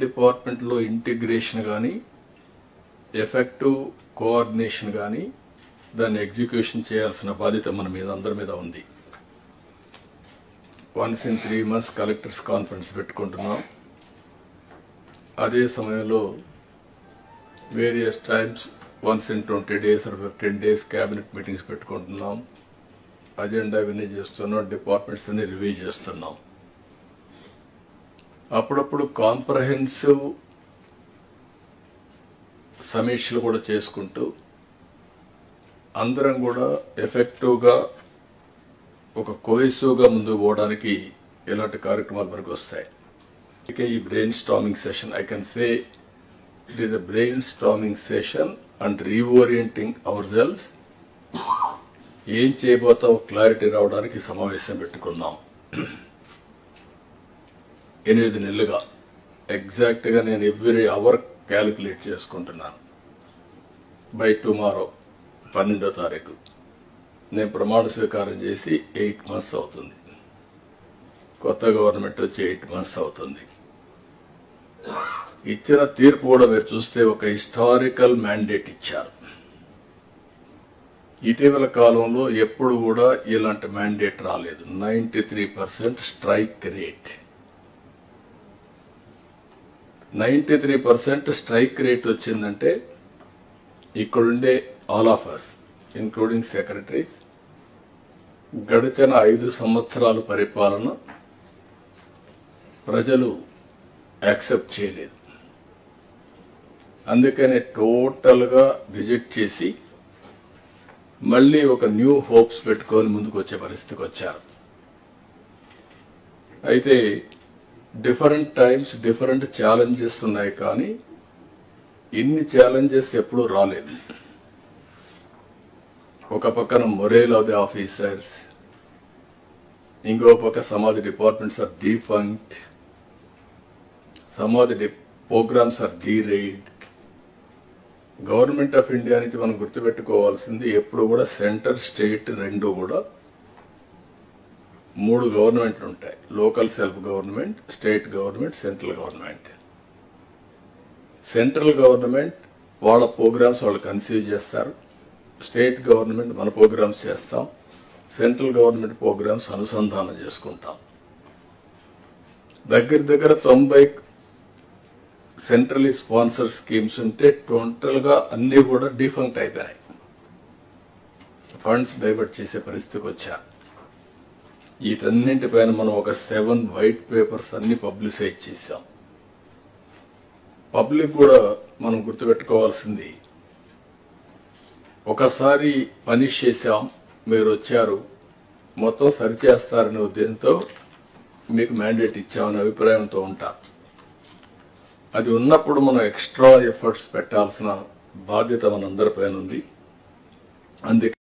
డిపార్ట్మెంట్లో ఇంటిగ్రేషన్ కానీ effective coordination కానీ దాన్ని ఎగ్జిక్యూషన్ చేయాల్సిన బాధ్యత మన మీద అందరి మీద ఉంది. Once in 3 months collectors conference పెట్టుకుంటున్నాం. అదే సమయంలో various times once in 20 days or 15 days cabinet meetings పెట్టుకుంటున్నాం. అజెండా ఇవన్నీ చేస్తున్నాం, డిపార్ట్మెంట్స్ అన్ని రివ్యూ చేస్తున్నాం. అప్పుడప్పుడు కాంప్రహెన్సివ్ సమీక్షలు కూడా చేసుకుంటూ అందరం కూడా ఎఫెక్టివ్గా ఒక కోహెసివ్గా ముందుకు పోవడానికి ఇలాంటి కార్యక్రమాలు మనకు వస్తాయి. ఈ brain storming session, I can say it is a brain storming session and reorienting hour cells. ఏం చేయబోతామో క్లారిటీ రావడానికి సమావేశం పెట్టుకున్నాం. 8 నెలలుగా ఎగ్జాక్ట్గా నేను ఎవ్రీ అవర్ క్యాలిక్యులేట్ చేసుకుంటున్నాను. బై టుమారో 12వ తారీఖు నేను ప్రమాణ స్వీకారం చేసి 8 months అవుతుంది. కొత్త గవర్నమెంట్ వచ్చి 8 months అవుతుంది. ఇచ్చిన తీర్పు కూడా మీరు చూస్తే ఒక హిస్టారికల్ మ్యాండేట్ ఇచ్చారు. ఇటీవల కాలంలో ఎప్పుడు కూడా ఇలాంటి మ్యాండేట్ రాలేదు. 93% స్ట్రైక్ రేట్. 93% స్ట్రైక్ రేట్ వచ్చిందంటే ఇక్కడుండే all of us including secretaries గడిచిన 5 సంవత్సరాల పరిపాలన ప్రజలు యాక్సెప్ట్ చేయలేదు. అందుకనే టోటల్గా రిజెక్ట్ చేసి మళ్ళీ ఒక న్యూ హోప్స్ పెట్టుకొని ముందుకు వచ్చే పరిస్థితికి వచ్చారు. అయితే డిఫరెంట్ టైమ్స్ డిఫరెంట్ ఛాలెంజెస్ ఉన్నాయి, కానీ ఇన్ని ఛాలెంజెస్ ఎప్పుడూ రాలేదు. ఒక పక్కన మొరేల్ ఆఫ్ ది ఆఫీసర్స్, ఇంకో పక్క some of the departments are defunct, some of the programmes are derailed. Government of India నుంచి మనం గుర్తుపెట్టుకోవాల్సింది ఎప్పుడు కూడా సెంటర్ స్టేట్ రెండు కూడా 3 గవర్నమెంట్లు ఉంటాయి. Local self government, state government, central government. Central government వాళ్ళ ప్రోగ్రామ్స్ వాళ్ళు కన్సీవ్ చేస్తారు, స్టేట్ గవర్నమెంట్ మన ప్రోగ్రామ్స్ చేస్తాం, సెంట్రల్ గవర్నమెంట్ ప్రోగ్రామ్స్ అనుసంధానం చేసుకుంటాం. దగ్గర 90 సెంట్రలీ స్పాన్సర్ స్కీమ్స్ ఉంటే టోటల్గా అన్ని కూడా డిఫంక్ట్ అయిపోయినాయి. ఫండ్స్ డైవర్ట్ చేసే పరిస్థితికి వచ్చారు. వీటన్నింటిపైన మనం ఒక 7 వైట్ పేపర్స్ అన్ని పబ్లిసైజ్ చేశాం. పబ్లిక్ కూడా మనం గుర్తుపెట్టుకోవాల్సింది, ఒకసారి పనిష్ చేశాం, మీరు వచ్చారు, మొత్తం సరిచేస్తారనే ఉద్దేశంతో మీకు మ్యాండేట్ ఇచ్చామనే అభిప్రాయంతో ఉంటారు. అది ఉన్నప్పుడు మనం ఎక్స్ట్రా ఎఫర్ట్స్ పెట్టాల్సిన బాధ్యత మనందరిపైన ఉంది. అందుకే